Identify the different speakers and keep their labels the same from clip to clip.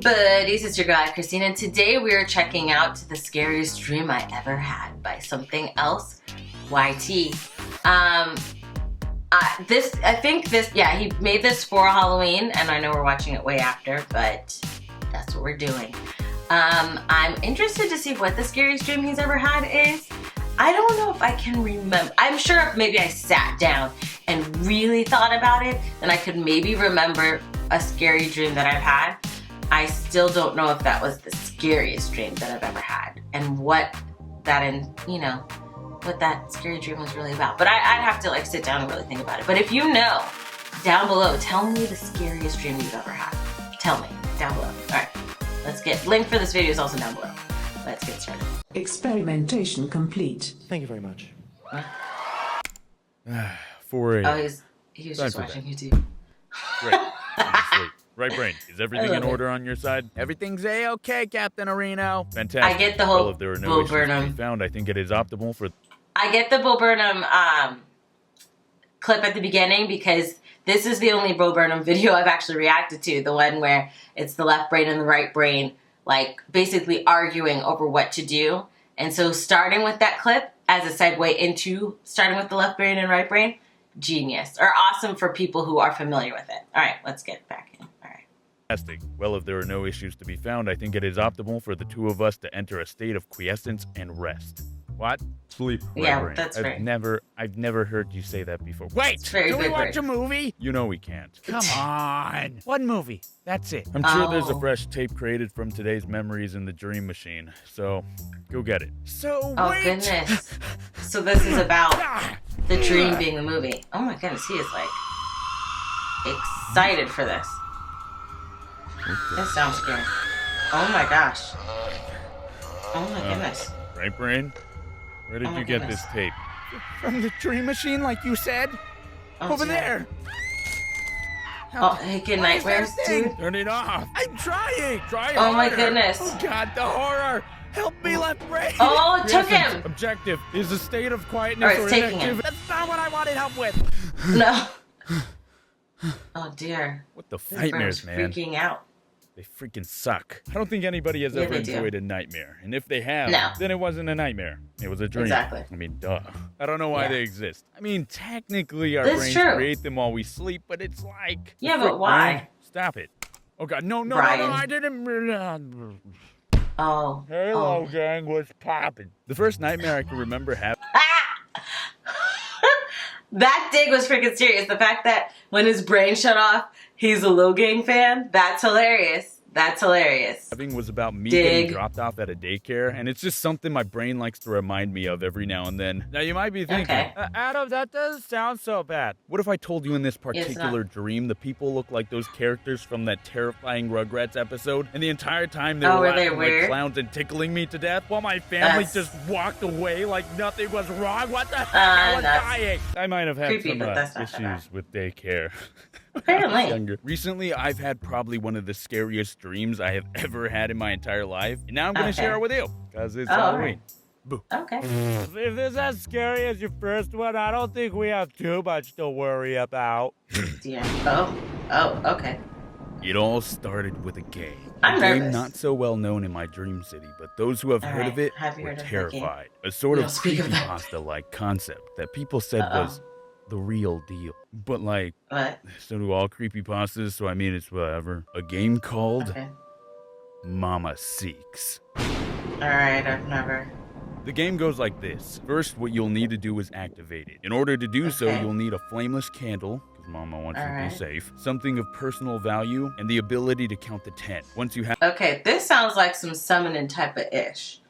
Speaker 1: buddies, it's your girl AyChristene, and today we are checking out The Scariest Dream I Ever Had by SomeThingElseYT. He made this for Halloween, and I know we're watching it way after, but that's what we're doing. I'm interested to see what the scariest dream he's ever had is. I don't know if I can remember. I'm sure if maybe I sat down and really thought about it, then I could maybe remember a scary dream that I've had. I still don't know if that was the scariest dream that I've ever had and what that scary dream was really about. But I'd have to like sit down and really think about it. But if you know, down below, tell me the scariest dream you've ever had. Tell me down below. All right, let's get, link for this video is also down below. Let's get started.
Speaker 2: Experimentation complete.
Speaker 3: Thank you very much.
Speaker 1: What?
Speaker 3: 4 a.m.
Speaker 1: Oh, he was just watching YouTube.
Speaker 3: Great. Right brain. Is everything in order on your side? Everything's a-okay, Captain Areno. Fantastic.
Speaker 1: I get the whole
Speaker 3: well, if there are no
Speaker 1: Bo
Speaker 3: issues to
Speaker 1: Burnham.
Speaker 3: be found, I think it is optimal for...
Speaker 1: I get the Bo Burnham clip at the beginning because this is the only Bo Burnham video I've actually reacted to. The one where it's the left brain and the right brain, like basically arguing over what to do. And so starting with that clip as a segue into starting with the left brain and right brain, genius. Or awesome for people who are familiar with it. All right, let's get back in. All right.
Speaker 3: Fantastic. Well, if there are no issues to be found, I think it is optimal for the two of us to enter a state of quiescence and rest. What? Sleep.
Speaker 1: Yeah,
Speaker 3: brain.
Speaker 1: that's right.
Speaker 3: I've never heard you say that before. Wait!
Speaker 1: Very
Speaker 3: Do we
Speaker 1: good
Speaker 3: watch
Speaker 1: brain.
Speaker 3: a movie? You know we can't. Come on. One movie. That's it. I'm sure there's a fresh tape created from today's memories in the dream machine. So, go get it. So,
Speaker 1: Oh,
Speaker 3: wait.
Speaker 1: goodness. So this is about the dream being the movie. Oh my goodness, he is like excited for this. This sounds scary. Oh my gosh. Oh my goodness.
Speaker 3: Right, brain? Where did
Speaker 1: Oh my
Speaker 3: you get
Speaker 1: goodness.
Speaker 3: this tape? From the dream machine, like you said.
Speaker 1: Oh,
Speaker 3: Over
Speaker 1: dear.
Speaker 3: there.
Speaker 1: Oh, hey, good nightmares, dude.
Speaker 3: Turn it off. I'm trying. Try
Speaker 1: Oh my
Speaker 3: harder.
Speaker 1: goodness.
Speaker 3: Oh God, the horror. Help me, left brain.
Speaker 1: Oh, it took
Speaker 3: Yes,
Speaker 1: him.
Speaker 3: Objective is a state of quietness
Speaker 1: All right,
Speaker 3: or
Speaker 1: it's taking him.
Speaker 3: inactivity. That's not what I wanted help with.
Speaker 1: No. Oh dear.
Speaker 3: What the
Speaker 1: This
Speaker 3: nightmares,
Speaker 1: bird's
Speaker 3: man?
Speaker 1: freaking out.
Speaker 3: They freaking suck. I don't think anybody has
Speaker 1: Yeah,
Speaker 3: ever
Speaker 1: they do.
Speaker 3: enjoyed a nightmare. And if they have,
Speaker 1: No.
Speaker 3: then it wasn't a nightmare. It was a dream.
Speaker 1: Exactly.
Speaker 3: I mean, duh. I don't know why
Speaker 1: Yeah.
Speaker 3: they exist. I mean, technically our
Speaker 1: That's
Speaker 3: brains
Speaker 1: true.
Speaker 3: create them while we sleep, but it's like...
Speaker 1: Yeah, but
Speaker 3: frick,
Speaker 1: why?
Speaker 3: brain. Stop it. Oh God, no,
Speaker 1: Brian.
Speaker 3: I didn't...
Speaker 1: Oh.
Speaker 3: Hello,
Speaker 1: Oh.
Speaker 3: gang, what's poppin'? The first nightmare I can remember having...
Speaker 1: That dig was freaking serious. The fact that when his brain shut off, he's a Lil Gang fan, that's hilarious. That's hilarious.
Speaker 3: was about me
Speaker 1: Dig.
Speaker 3: getting dropped off at a daycare, and it's just something my brain likes to remind me of every now and then. Now, you might be thinking,
Speaker 1: Okay.
Speaker 3: Adam, that doesn't sound so bad. What if I told you in this particular dream the people look like those characters from that terrifying Rugrats episode, and the entire time they
Speaker 1: Oh,
Speaker 3: were
Speaker 1: were they
Speaker 3: laughing like
Speaker 1: weird?
Speaker 3: clowns and tickling me to death while my family
Speaker 1: That's-
Speaker 3: just walked away like nothing was wrong? What the heck? I was
Speaker 1: that's
Speaker 3: dying. I might have had
Speaker 1: creepy,
Speaker 3: some
Speaker 1: but that's not that
Speaker 3: issues with daycare.
Speaker 1: Apparently.
Speaker 3: Younger. Recently, I've had probably one of the scariest dreams I have ever had in my entire life, and now I'm going to
Speaker 1: Okay.
Speaker 3: share it with you, because it's
Speaker 1: Oh, all
Speaker 3: Halloween.
Speaker 1: Okay.
Speaker 3: If this is as scary as your first one, I don't think we have too much to worry about.
Speaker 1: Yeah. Oh, okay.
Speaker 3: It all started with a game.
Speaker 1: I'm
Speaker 3: a game
Speaker 1: nervous.
Speaker 3: not so well known in my dream city, but those who have
Speaker 1: All
Speaker 3: heard
Speaker 1: right.
Speaker 3: of it
Speaker 1: Have you
Speaker 3: were
Speaker 1: heard of the game?
Speaker 3: terrified. A sort
Speaker 1: No,
Speaker 3: of
Speaker 1: speak of that.
Speaker 3: creepypasta-like concept that people said
Speaker 1: Uh-oh.
Speaker 3: was the real deal. But like,
Speaker 1: What?
Speaker 3: so do all creepypastas, so I mean it's whatever. A game called
Speaker 1: Okay.
Speaker 3: Mama Seeks.
Speaker 1: Alright, I've never.
Speaker 3: The game goes like this. First, what you'll need to do is activate it. In order to do so,
Speaker 1: Okay.
Speaker 3: you'll need a flameless candle, because Mama wants you to
Speaker 1: Alright.
Speaker 3: be safe, something of personal value, and the ability to count to 10. Once you have...
Speaker 1: Okay, this sounds like some summoning type of ish.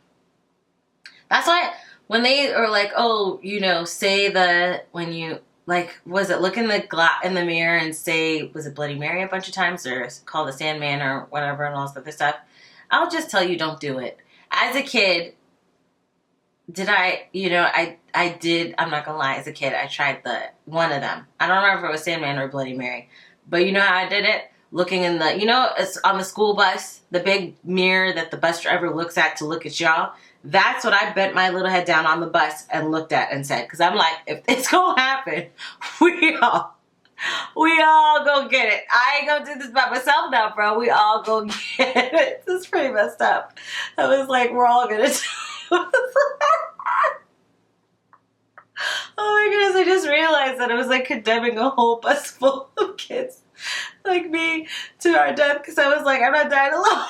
Speaker 1: That's why when they are like, oh, you know, say the, when you, like, was it look in the mirror and say, was it Bloody Mary a bunch of times, or call the Sandman or whatever and all this other stuff? I'll just tell you, don't do it. As a kid, I did, I'm not gonna lie, as a kid, I tried one of them. I don't remember if it was Sandman or Bloody Mary. But you know how I did it? Looking in the, it's on the school bus, the big mirror that the bus driver looks at to look at y'all. That's what I bent my little head down on the bus and looked at and said, because I'm like, if it's gonna happen, we all We all go get it. I ain't gonna do this by myself now, bro. We all go get it. This is pretty messed up. I was like, we're all gonna do it. Oh my goodness, I just realized that I was like condemning a whole bus full of kids like me to our death because I was like, I'm not dying alone.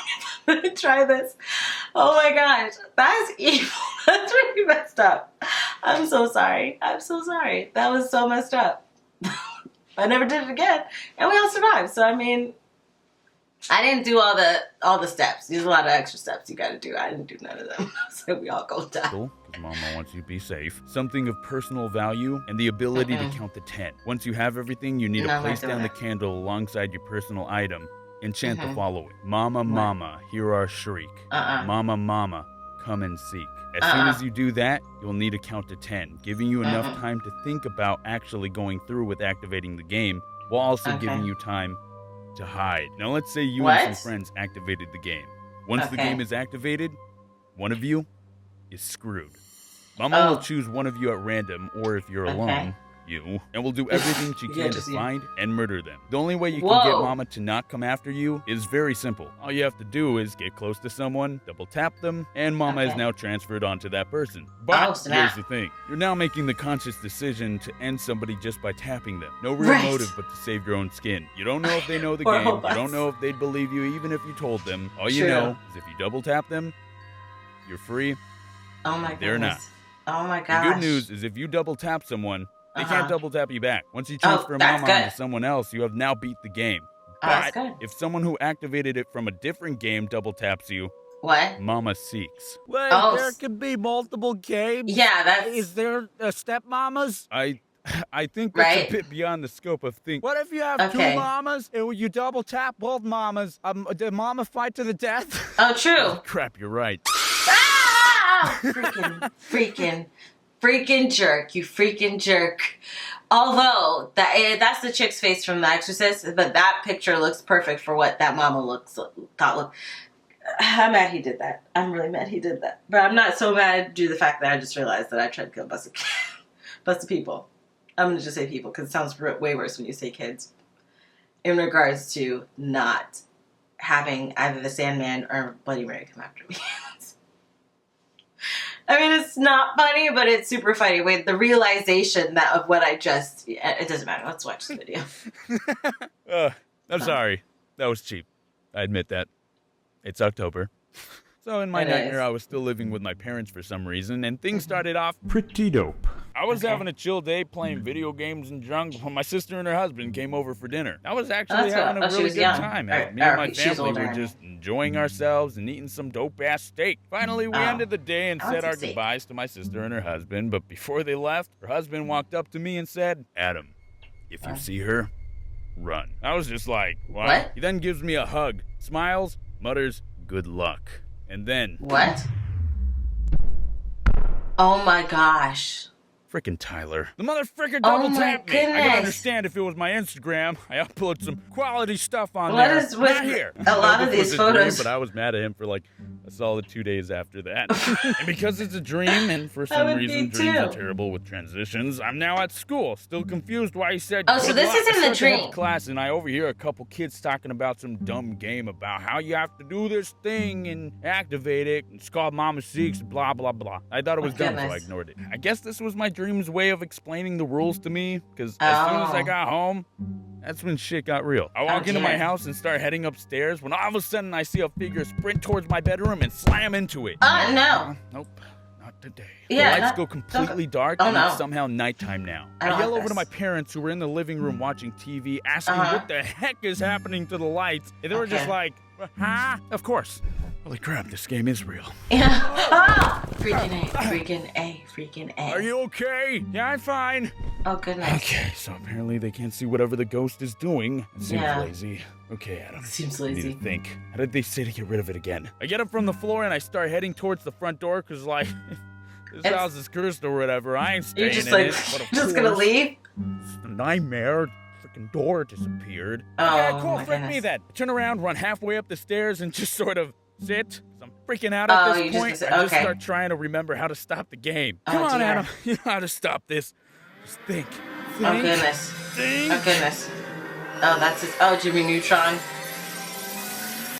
Speaker 1: I'm gonna try this. Oh my gosh, that's evil. That's really messed up. I'm so sorry. I'm so sorry. That was so messed up. I never did it again, and we all survived. So I mean, I didn't do all the steps. There's a lot of extra steps you got to do. I didn't do none of them. So we all go die.
Speaker 3: Cool, because Mama wants you to be safe. Something of personal value and the ability to count to 10. Once you have everything, you need to place down the candle alongside your personal item and chant the following: Mama, Mama, hear our shriek. Mama, Mama, come and seek. As soon as you do that, you'll need to count to 10, giving you enough time to think about actually going through with activating the game, while also giving you time to hide. Now let's say you and some friends activated the game. Once the game is activated, one of you is screwed. Mama will choose one of you at random, or if you're alone, you, and will do everything she can to find and murder them. The only way you can get Mama to not come after you is very simple. All you have to do is get close to someone, double tap them, and Mama is now transferred onto that person. But here's the thing. You're now making the conscious decision to end somebody just by tapping them. No real motive but to save your own skin. You don't know if they know the game. You don't know if they'd believe you even if you told them. All you know is if you double tap them, you're free.
Speaker 1: Oh my goodness.
Speaker 3: They're not.
Speaker 1: Oh my gosh.
Speaker 3: The good news is if you double tap someone, they can't double tap you back. Once you transfer Mama onto someone else, you have now beat the game. But if someone who activated it from a different game double taps you, Mama seeks.
Speaker 4: Wait, there could be multiple games?
Speaker 1: Yeah, that's...
Speaker 4: Is there stepmamas?
Speaker 3: I think that's a bit beyond the scope of things.
Speaker 4: What if you have two mamas and you double tap both mamas? Did Mama fight to the death?
Speaker 1: Oh, true.
Speaker 3: Crap, you're right.
Speaker 1: Ah! Freaking jerk, you freaking jerk. Although, that's the chick's face from The Exorcist, but that picture looks perfect for what that mama thought. I'm mad he did that. I'm really mad he did that. But I'm not so mad due to the fact that I just realized that I tried to kill a bunch of people. I'm going to just say people because it sounds way worse when you say kids. In regards to not having either the Sandman or Bloody Mary come after me. I mean, it's not funny, but it's super funny. With the realization of what I just... It doesn't matter. Let's watch the video.
Speaker 3: I'm sorry. That was cheap. I admit that. It's October. So in my nightmare, I was still living with my parents for some reason, and things started off pretty dope. I was having a chill day playing video games and drunk when my sister and her husband came over for dinner. I was actually having a really good time. Me and my family were just enjoying ourselves and eating some dope-ass steak. Finally, we ended the day and said our goodbyes to my sister and her husband, but before they left, her husband walked up to me and said, "Adam, if you see her, run." I was just like, what? He then gives me a hug, smiles, mutters, "Good luck." And then...
Speaker 1: What? Oh my gosh.
Speaker 3: Frickin' Tyler. The motherfricker double tapped me. I can understand if it was my Instagram. I upload some quality stuff on there.
Speaker 1: What is with
Speaker 3: here?
Speaker 1: A lot of these photos?
Speaker 3: But I was mad at him for like a solid 2 days after that. And because it's a dream, and for some reason dreams are terrible with transitions, I'm now at school, still confused why he said...
Speaker 1: Oh, so this is in the dream.
Speaker 3: Class, and I overhear a couple kids talking about some dumb game about how you have to do this thing and activate it. It's called Mama Seeks, blah, blah, blah. I thought it was dumb, so I ignored it. I guess this was my dream's way of explaining the rules to me, because as soon as I got home, that's when shit got real. I walk into my house and start heading upstairs when all of a sudden I see a figure sprint towards my bedroom and slam into it.
Speaker 1: No.
Speaker 3: Nope. Not today.
Speaker 1: Yeah,
Speaker 3: the lights go completely dark and it's somehow nighttime now. I yell over to my parents who were in the living room watching TV, asking what the heck is happening to the lights. And they were just like, huh? Of course. Holy crap, this game is real.
Speaker 1: Yeah. Freaking A.
Speaker 3: Are you okay? Yeah, I'm fine.
Speaker 1: Oh, goodness.
Speaker 3: Okay, so apparently they can't see whatever the ghost is doing. It seems lazy. Okay, Adam.
Speaker 1: Seems lazy.
Speaker 3: I need to think. How did they say to get rid of it again? I get up from the floor and I start heading towards the front door because, like, this house is cursed or whatever. I ain't staying
Speaker 1: in
Speaker 3: it.
Speaker 1: Just gonna leave?
Speaker 3: It's a nightmare. Freaking door disappeared.
Speaker 1: Oh,
Speaker 3: okay, cool. Frick me then. I turn around, run halfway up the stairs, and just sort of sit. I'm freaking out at this point. I just start trying to remember how to stop the game. Come on, Adam. You know how to stop this. Just think.
Speaker 1: Oh, goodness.
Speaker 3: think.
Speaker 1: Oh, goodness. Oh, that's his. Oh, Jimmy Neutron.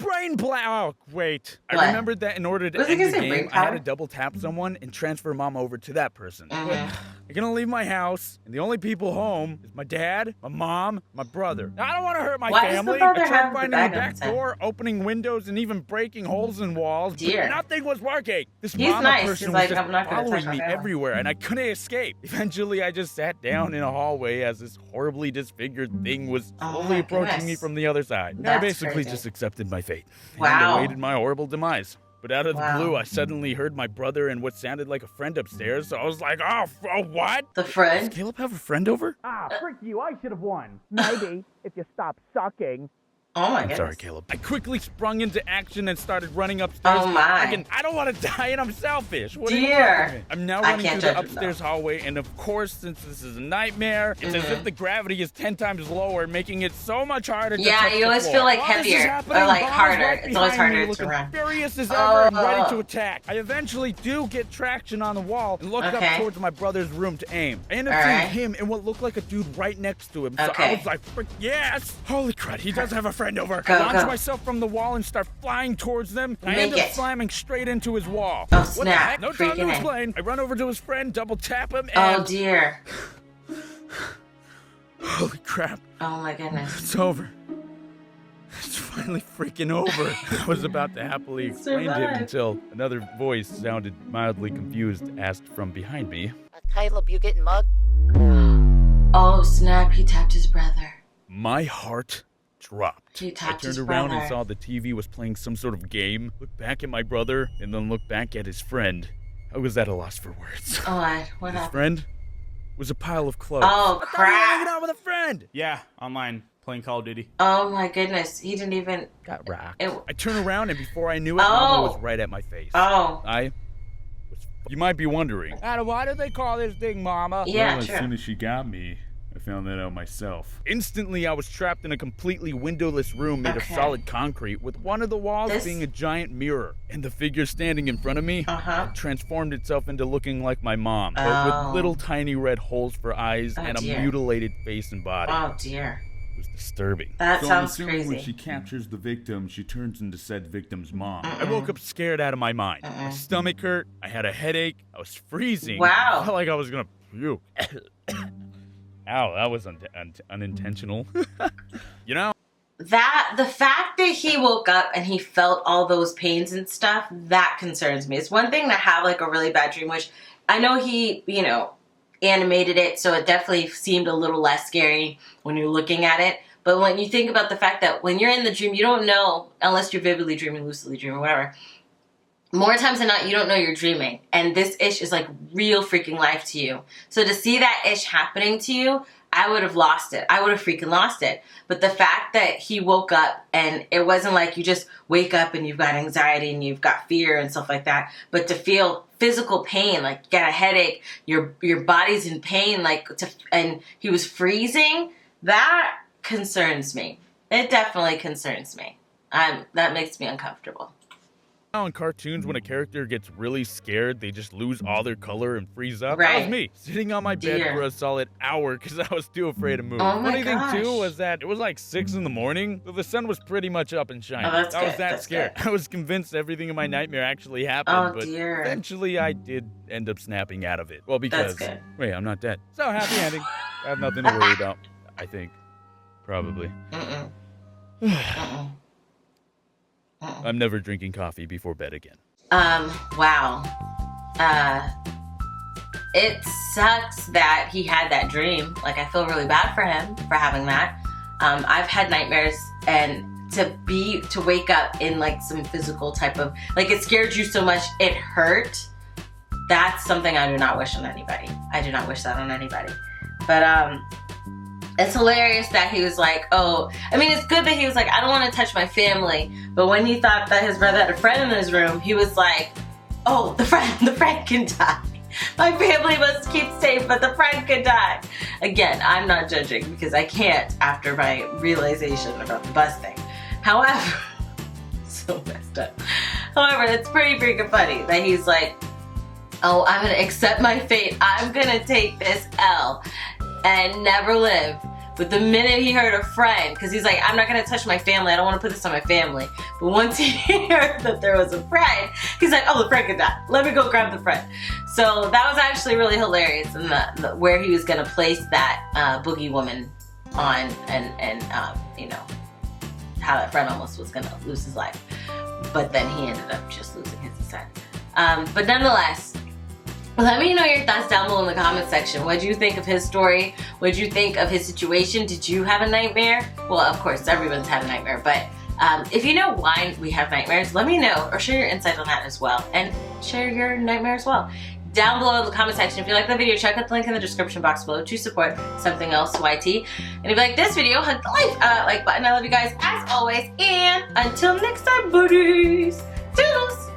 Speaker 3: Brain Oh, wait.
Speaker 1: What?
Speaker 3: I remembered that in order to
Speaker 1: Was it
Speaker 3: end the
Speaker 1: gonna say
Speaker 3: game,
Speaker 1: brain
Speaker 3: I had
Speaker 1: power?
Speaker 3: to double tap someone and transfer Mom over to that person. But
Speaker 1: Mhm.
Speaker 3: I can only leave my house, and the only people home is my dad, my mom, my brother. Now, I don't want to hurt my
Speaker 1: Why does the
Speaker 3: family.
Speaker 1: brother
Speaker 3: I tried
Speaker 1: have the
Speaker 3: finding the
Speaker 1: bag on
Speaker 3: back
Speaker 1: his head?
Speaker 3: door, opening windows, and even breaking holes in walls.
Speaker 1: Dear.
Speaker 3: But nothing was working. This
Speaker 1: He's
Speaker 3: mama
Speaker 1: nice.
Speaker 3: person
Speaker 1: He's
Speaker 3: was
Speaker 1: like,
Speaker 3: just
Speaker 1: I'm not gonna
Speaker 3: following
Speaker 1: touch my
Speaker 3: me
Speaker 1: family.
Speaker 3: everywhere, and I couldn't escape. Eventually, I just sat down in a hallway as this horribly disfigured thing was
Speaker 1: Oh
Speaker 3: slowly
Speaker 1: my
Speaker 3: approaching me
Speaker 1: goodness.
Speaker 3: from the other side. I
Speaker 1: That's
Speaker 3: basically
Speaker 1: crazy.
Speaker 3: just accepted my fate. And
Speaker 1: Wow.
Speaker 3: awaited my horrible demise. But out of the
Speaker 1: Wow.
Speaker 3: blue, I suddenly heard my brother and what sounded like a friend upstairs, so I was like, oh, what?
Speaker 1: The
Speaker 3: Does
Speaker 1: friend.
Speaker 3: Caleb have a friend over?
Speaker 4: Ah, frick you, I should have won. Maybe, if you stop sucking.
Speaker 1: Oh my
Speaker 3: I'm
Speaker 1: goodness.
Speaker 3: sorry, Caleb. I quickly sprung into action and started running upstairs.
Speaker 1: Oh, my.
Speaker 3: Thinking, I don't want to die and I'm selfish. What do you
Speaker 1: Dear.
Speaker 3: want from me? I'm now
Speaker 1: I
Speaker 3: running
Speaker 1: can't
Speaker 3: through the
Speaker 1: judge him,
Speaker 3: upstairs hallway, and of course, since this is a nightmare, it's as
Speaker 1: Mhm.
Speaker 3: if the gravity is 10 times lower, making it so much harder to
Speaker 1: Yeah,
Speaker 3: touch
Speaker 1: you
Speaker 3: the
Speaker 1: always
Speaker 3: floor.
Speaker 1: feel like
Speaker 3: While this is
Speaker 1: heavier, or
Speaker 3: happening,
Speaker 1: like
Speaker 3: Bob is
Speaker 1: harder.
Speaker 3: right
Speaker 1: It's always
Speaker 3: behind me,
Speaker 1: harder to
Speaker 3: looking
Speaker 1: run.
Speaker 3: furious as ever and ready to
Speaker 1: Oh.
Speaker 3: attack. I eventually do get traction on the wall and look up
Speaker 1: Okay.
Speaker 3: towards my brother's room to aim. I end up
Speaker 1: All
Speaker 3: seeing
Speaker 1: right.
Speaker 3: him and what looked like a dude right next to him. So I
Speaker 1: Okay.
Speaker 3: was like, frick, yes! Holy crud, he does have a friend over.
Speaker 1: Go,
Speaker 3: I launch
Speaker 1: go.
Speaker 3: myself from the wall and start flying towards them. And I
Speaker 1: Make
Speaker 3: end up
Speaker 1: it.
Speaker 3: slamming straight into his wall.
Speaker 1: Oh,
Speaker 3: What the
Speaker 1: snap.
Speaker 3: heck? No time
Speaker 1: Freaking
Speaker 3: to
Speaker 1: in.
Speaker 3: explain. I run over to his friend, double tap him,
Speaker 1: Oh
Speaker 3: and
Speaker 1: dear.
Speaker 3: holy crap,
Speaker 1: Oh my goodness.
Speaker 3: it's over. It's finally freaking over. I was about to happily explain to him
Speaker 1: Survived.
Speaker 3: until another voice sounded mildly confused, asked from behind me.
Speaker 5: Caleb, you getting mugged?
Speaker 1: Oh snap! He tapped his brother.
Speaker 3: My heart dropped.
Speaker 1: He
Speaker 3: I
Speaker 1: tapped
Speaker 3: turned
Speaker 1: his
Speaker 3: around
Speaker 1: brother.
Speaker 3: and saw the TV was playing some sort of game, looked back at my brother, and then looked back at his friend. I was at a loss for words.
Speaker 1: Oh, what
Speaker 3: His
Speaker 1: happened?
Speaker 3: friend was a pile of clothes.
Speaker 1: Oh
Speaker 3: I thought you were hanging
Speaker 1: crap!
Speaker 3: out with a friend.
Speaker 4: Yeah, online, playing Call of Duty.
Speaker 1: Oh my goodness! He didn't even.
Speaker 3: Got rocked.
Speaker 1: It,
Speaker 3: I turned around and before I knew it, Mama was
Speaker 1: Oh.
Speaker 3: right at my face.
Speaker 1: oh.
Speaker 3: I was. You might be wondering.
Speaker 4: Adam, why do they call this thing Mama?
Speaker 1: Yeah,
Speaker 3: Well, as
Speaker 1: true.
Speaker 3: soon as she got me, I found that out myself. Instantly, I was trapped in a completely windowless room made
Speaker 1: Okay.
Speaker 3: of solid concrete, with one of the walls
Speaker 1: This-
Speaker 3: being a giant mirror. And the figure standing in front of me
Speaker 1: Uh-huh.
Speaker 3: had transformed itself into looking like my mom, but
Speaker 1: Oh.
Speaker 3: with little tiny red holes for eyes
Speaker 1: Oh,
Speaker 3: and a
Speaker 1: dear.
Speaker 3: mutilated face and body.
Speaker 1: Oh dear.
Speaker 3: It was disturbing.
Speaker 1: That
Speaker 3: So I'm
Speaker 1: sounds
Speaker 3: assuming when
Speaker 1: crazy.
Speaker 3: she captures the victim, she turns into said victim's mom. I
Speaker 1: Mm-mm.
Speaker 3: woke up scared out of my mind. My
Speaker 1: Mm-mm.
Speaker 3: stomach hurt. I had a headache. I was freezing.
Speaker 1: Wow.
Speaker 3: I felt like I was gonna puke. Ow, that was unintentional. You know?
Speaker 1: The fact that he woke up and he felt all those pains and stuff, that concerns me. It's one thing to have like a really bad dream, which I know he, animated it, so it definitely seemed a little less scary when you're looking at it. But when you think about the fact that when you're in the dream, you don't know, unless you're vividly dreaming, lucidly dreaming, whatever. More times than not, you don't know you're dreaming. And this ish is like real freaking life to you. So to see that ish happening to you, I would have lost it. I would have freaking lost it. But the fact that he woke up and it wasn't like you just wake up and you've got anxiety and you've got fear and stuff like that, but to feel physical pain, like you got a headache, your body's in pain, and he was freezing, that concerns me. It definitely concerns me. That makes me uncomfortable.
Speaker 3: Now in cartoons, when a character gets really scared, they just lose all their color and freeze up. That
Speaker 1: Right.
Speaker 3: was me, sitting on my bed
Speaker 1: Dear.
Speaker 3: for a solid hour because I was too afraid to move.
Speaker 1: Oh my
Speaker 3: Funny thing too
Speaker 1: gosh.
Speaker 3: was that it was like 6 in the morning, so the sun was pretty much up and shining.
Speaker 1: Oh, that's
Speaker 3: I was
Speaker 1: good,
Speaker 3: that
Speaker 1: that's
Speaker 3: scared.
Speaker 1: good.
Speaker 3: I was convinced everything in my nightmare actually happened,
Speaker 1: Oh,
Speaker 3: but
Speaker 1: dear.
Speaker 3: eventually I did end up snapping out of it. Well, because
Speaker 1: good.
Speaker 3: wait, I'm not dead. So happy ending. I have nothing to worry about. I think, probably.
Speaker 1: Mm-mm. Mm-mm.
Speaker 3: I'm never drinking coffee before bed again.
Speaker 1: Wow. It sucks that he had that dream. Like, I feel really bad for him for having that. I've had nightmares, and to wake up in like some physical type of, like, it scared you so much it hurt. That's something I do not wish on anybody. I do not wish that on anybody. But it's hilarious that he was like, oh, I mean, it's good that he was like, I don't want to touch my family. But when he thought that his brother had a friend in his room, he was like, oh, the friend can die. My family must keep safe, but the friend could die. Again, I'm not judging because I can't after my realization about the bus thing. However, so messed up. However, it's pretty freaking funny that he's like, oh, I'm gonna accept my fate. I'm gonna take this L and never live. But the minute he heard a friend, because he's like, I'm not gonna touch my family, I don't wanna put this on my family. But once he heard that there was a friend, he's like, oh, the friend could die. Let me go grab the friend. So that was actually really hilarious, and where he was gonna place that boogie woman on, and you know, how that friend almost was gonna lose his life. But then he ended up just losing his son. But nonetheless, let me know your thoughts down below in the comment section. What did you think of his story? What did you think of his situation? Did you have a nightmare? Well, of course, everyone's had a nightmare, but if you know why we have nightmares, let me know, or share your insight on that as well, and share your nightmare as well. Down below in the comment section. If you like the video, check out the link in the description box below to support Something Else YT. And if you like this video, hit the like button. I love you guys as always, and until next time, buddies. Toodles!